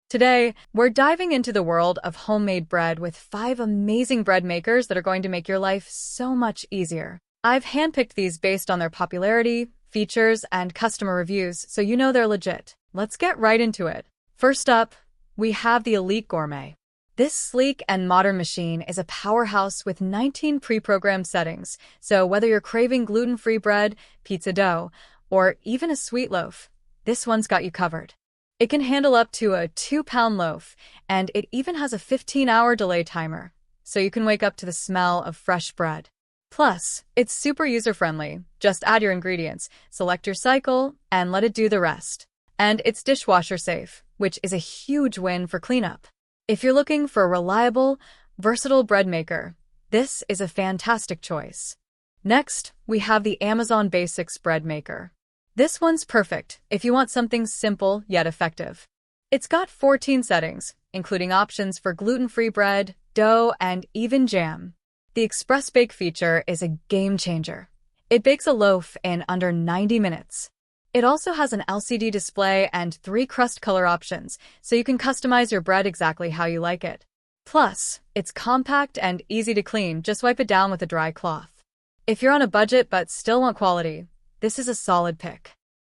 Today, we're diving into the world of homemade bread with 5 amazing bread makers that are going to make your life so much easier. I've handpicked these based on their popularity, features, and customer reviews, so you know they're legit. Let's get right into it. First up, we have the Elite Gourmet. This sleek and modern machine is a powerhouse with 19 pre-programmed settings, so whether you're craving gluten-free bread, pizza dough, or even a sweet loaf, this one's got you covered. It can handle up to a 2-pound loaf, and it even has a 15-hour delay timer, so you can wake up to the smell of fresh bread. Plus, it's super user-friendly. Just add your ingredients, select your cycle, and let it do the rest. And it's dishwasher safe, which is a huge win for cleanup. If you're looking for a reliable, versatile bread maker, this is a fantastic choice. Next, we have the Amazon Basics Bread Maker. This one's perfect if you want something simple yet effective. It's got 14 settings, including options for gluten-free bread, dough, and even jam. The Express Bake feature is a game changer. It bakes a loaf in under 90 minutes. It also has an LCD display and 3 crust color options, so you can customize your bread exactly how you like it. Plus, it's compact and easy to clean, just wipe it down with a dry cloth. If you're on a budget but still want quality, this is a solid pick.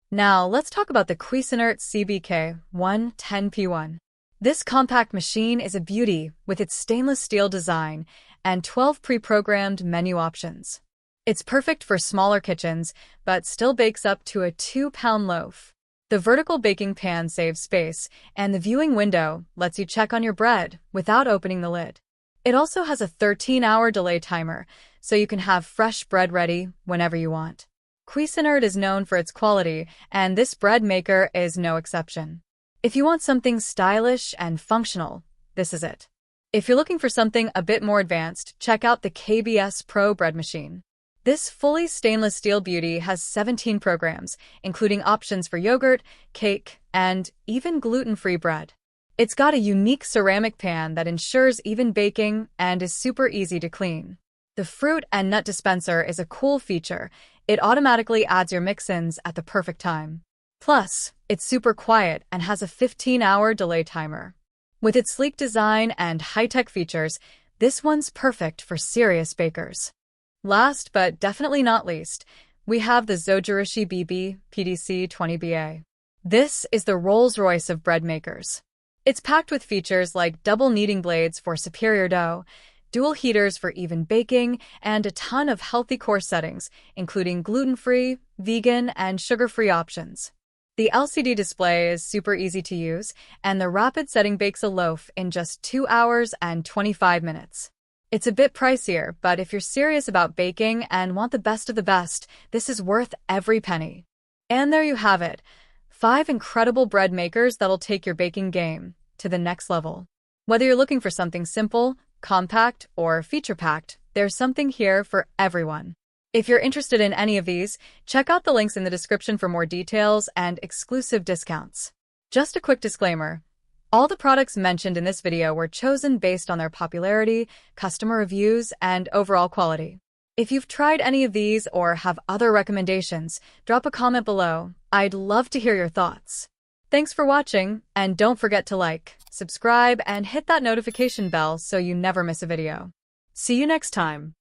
Now, let's talk about the Cuisinart CBK 110P1. This compact machine is a beauty with its stainless steel design and 12 pre-programmed menu options. It's perfect for smaller kitchens, but still bakes up to a 2-pound loaf. The vertical baking pan saves space, and the viewing window lets you check on your bread without opening the lid. It also has a 13-hour delay timer, so you can have fresh bread ready whenever you want. Cuisinart is known for its quality, and this bread maker is no exception. If you want something stylish and functional, this is it. If you're looking for something a bit more advanced, check out the KBS Pro Bread Machine. This fully stainless steel beauty has 17 programs, including options for yogurt, cake, and even gluten-free bread. It's got a unique ceramic pan that ensures even baking and is super easy to clean. The fruit and nut dispenser is a cool feature. It automatically adds your mix-ins at the perfect time. Plus, it's super quiet and has a 15-hour delay timer. With its sleek design and high-tech features, this one's perfect for serious bakers. Last but definitely not least, we have the Zojirishi BB PDC 20BA. This is the Rolls-Royce of bread makers. It's packed with features like double kneading blades for superior dough, dual heaters for even baking, and a ton of healthy core settings, including gluten-free, vegan, and sugar-free options. The LCD display is super easy to use, and the rapid setting bakes a loaf in just 2 hours and 25 minutes. It's a bit pricier, but if you're serious about baking and want the best of the best, this is worth every penny. And there you have it, 5 incredible bread makers that'll take your baking game to the next level. Whether you're looking for something simple, compact, or feature-packed, there's something here for everyone. If you're interested in any of these, check out the links in the description for more details and exclusive discounts. Just a quick disclaimer. All the products mentioned in this video were chosen based on their popularity, customer reviews, and overall quality. If you've tried any of these or have other recommendations, drop a comment below. I'd love to hear your thoughts. Thanks for watching, and don't forget to like, subscribe, and hit that notification bell so you never miss a video. See you next time.